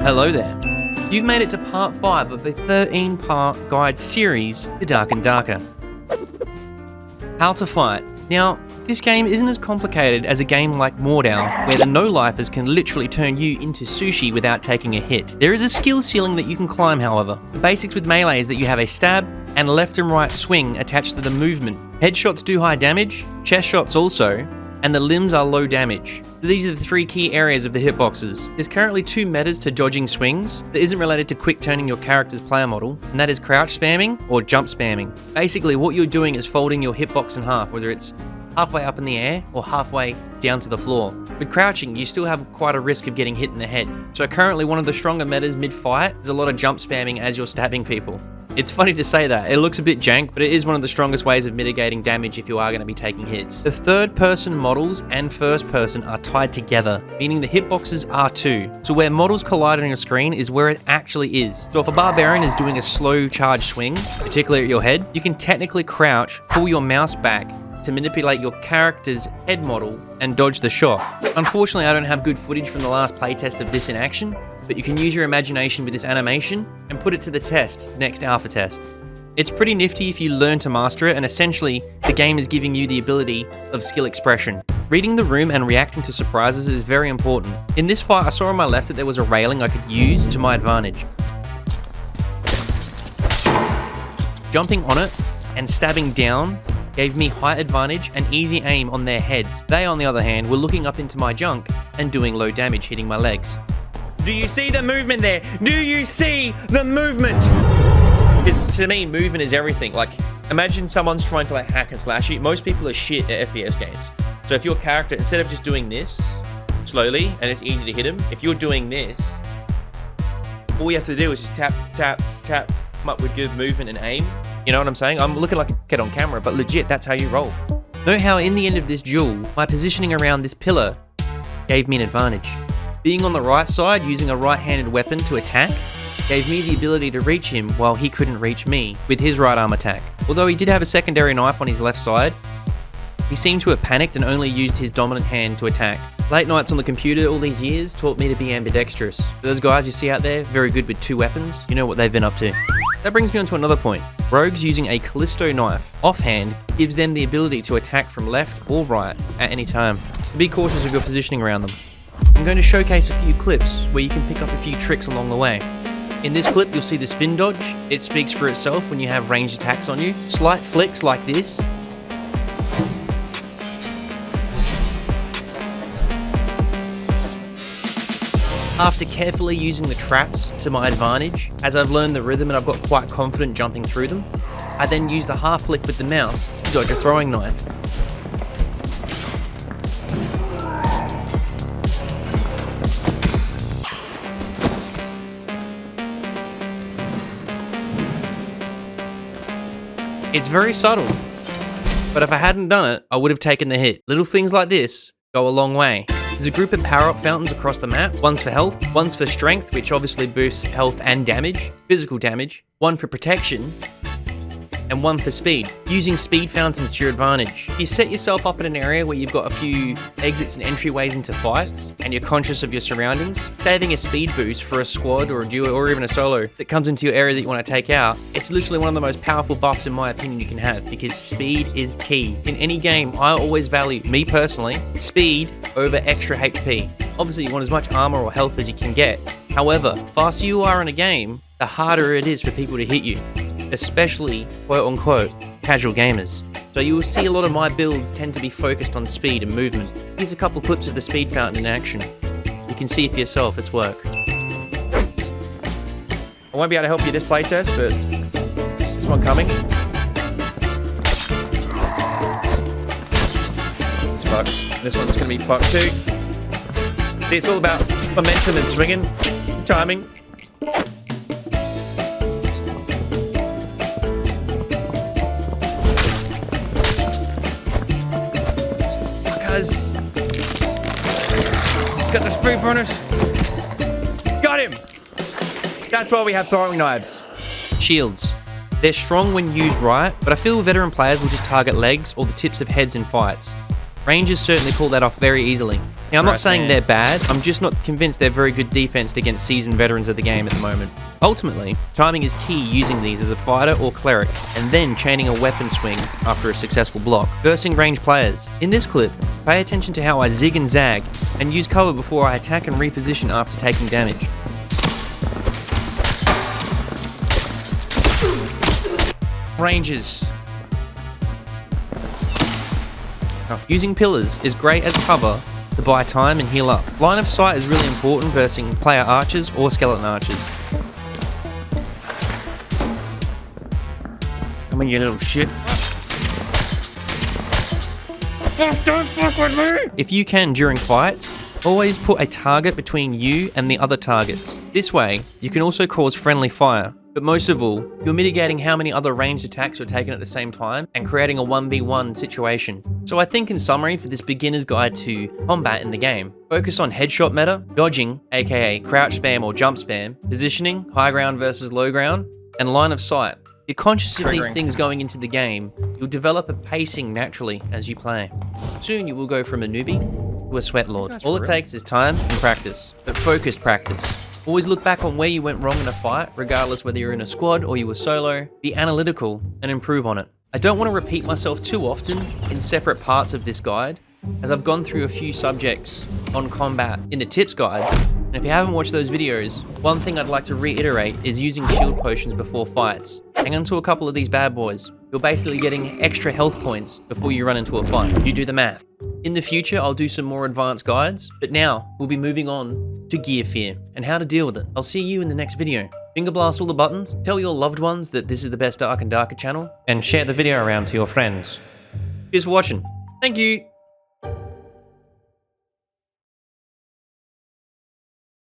Hello there. You've made it to part 5 of a 13-part guide series to Dark and Darker. How to fight. Now, this game isn't as complicated as a game like Mordau, where the no-lifers can literally turn you into sushi without taking a hit. There is a skill ceiling that you can climb, however. The basics with melee is that you have a stab and left and right swing attached to the movement. Headshots do high damage, chest shots also, and the limbs are low damage. These are the 3 key areas of the hitboxes. There's currently 2 metas to dodging swings that isn't related to quick turning your character's player model, and that is crouch spamming or jump spamming. Basically, what you're doing is folding your hitbox in half, whether it's halfway up in the air or halfway down to the floor. With crouching, you still have quite a risk of getting hit in the head. So currently one of the stronger metas mid-fight is a lot of jump spamming as you're stabbing people. It's funny to say that, it looks a bit jank, but it is one of the strongest ways of mitigating damage if you are going to be taking hits. The third-person models and first-person are tied together, meaning the hitboxes are too. So where models collide on your screen is where it actually is. So if a barbarian is doing a slow charge swing, particularly at your head, you can technically crouch, pull your mouse back, to manipulate your character's head model and dodge the shot. Unfortunately, I don't have good footage from the last playtest of this in action, but you can use your imagination with this animation and put it to the test next alpha test. It's pretty nifty if you learn to master it, and essentially, the game is giving you the ability of skill expression. Reading the room and reacting to surprises is very important. In this fight, I saw on my left that there was a railing I could use to my advantage. Jumping on it and stabbing down gave me height advantage and easy aim on their heads. They, on the other hand, were looking up into my junk and doing low damage, hitting my legs. Do you see the movement there? Do you see the movement? Because to me, movement is everything. Like, imagine someone's trying to like hack and slash you. Most people are shit at FPS games. So if your character, instead of just doing this slowly and it's easy to hit him, if you're doing this, all you have to do is just tap, tap, tap, come up with good movement and aim. You know what I'm saying? I'm looking like a kid on camera, but legit, that's how you roll. Note how in the end of this duel, my positioning around this pillar gave me an advantage. Being on the right side, using a right-handed weapon to attack, gave me the ability to reach him while he couldn't reach me with his right arm attack. Although he did have a secondary knife on his left side, he seemed to have panicked and only used his dominant hand to attack. Late nights on the computer all these years taught me to be ambidextrous. For those guys you see out there, very good with 2 weapons, you know what they've been up to. That brings me on to another point. Rogues using a Callisto knife offhand gives them the ability to attack from left or right at any time. So be cautious of your positioning around them. I'm going to showcase a few clips where you can pick up a few tricks along the way. In this clip, you'll see the spin dodge. It speaks for itself when you have ranged attacks on you. Slight flicks like this. After carefully using the traps to my advantage, as I've learned the rhythm and I've got quite confident jumping through them, I then used a half flick with the mouse to dodge a throwing knife. It's very subtle, but if I hadn't done it, I would have taken the hit. Little things like this go a long way. There's a group of power-up fountains across the map. One's for health, one's for strength, which obviously boosts health and damage, physical damage, one for protection, and one for speed. Using speed fountains to your advantage. You set yourself up in an area where you've got a few exits and entryways into fights, and you're conscious of your surroundings. Saving a speed boost for a squad or a duo or even a solo that comes into your area that you want to take out, it's literally one of the most powerful buffs in my opinion you can have, because speed is key. In any game, I always value, me personally, speed over extra HP. Obviously you want as much armor or health as you can get. However, the faster you are in a game, the harder it is for people to hit you. Especially, quote-unquote, casual gamers. So you will see a lot of my builds tend to be focused on speed and movement. Here's a couple clips of the speed fountain in action. You can see for yourself its work. I won't be able to help you this playtest, but this one coming. It's fucked. This one's gonna be fucked too. See, it's all about momentum and swinging, timing. Got the spree burners. Got him! That's why we have throwing knives. Shields. They're strong when used right, but I feel veteran players will just target legs or the tips of heads in fights. Rangers certainly pull that off very easily. Now, I'm not saying they're bad, I'm just not convinced they're very good defense against seasoned veterans of the game at the moment. Ultimately, timing is key using these as a fighter or cleric, and then chaining a weapon swing after a successful block. Vsing range players. In this clip, pay attention to how I zig and zag, and use cover before I attack and reposition after taking damage. Rangers. Now, using pillars is great as cover to buy time and heal up. Line of sight is really important versus player archers or skeleton archers. Come on, you little shit. Don't fuck with me! If you can during fights, always put a target between you and the other targets. This way, you can also cause friendly fire. But most of all, you're mitigating how many other ranged attacks are taken at the same time and creating a 1v1 situation. So I think in summary for this beginner's guide to combat in the game, focus on headshot meta, dodging, aka crouch spam or jump spam, positioning, high ground versus low ground, and line of sight. If you're conscious of these things going into the game, you'll develop a pacing naturally as you play. Soon you will go from a newbie to a sweat lord. All it takes is time and practice, but focused practice. Always look back on where you went wrong in a fight, regardless whether you're in a squad or you were solo. Be analytical and improve on it. I don't want to repeat myself too often in separate parts of this guide, as I've gone through a few subjects on combat in the tips guides. And if you haven't watched those videos, one thing I'd like to reiterate is using shield potions before fights. Hang on to a couple of these bad boys. You're basically getting extra health points before you run into a fight. You do the math. In the future, I'll do some more advanced guides, but now we'll be moving on to gear fear and how to deal with it. I'll see you in the next video. Finger blast all the buttons, tell your loved ones that this is the best Dark and Darker channel, and share the video around to your friends. Cheers for watching. Thank you.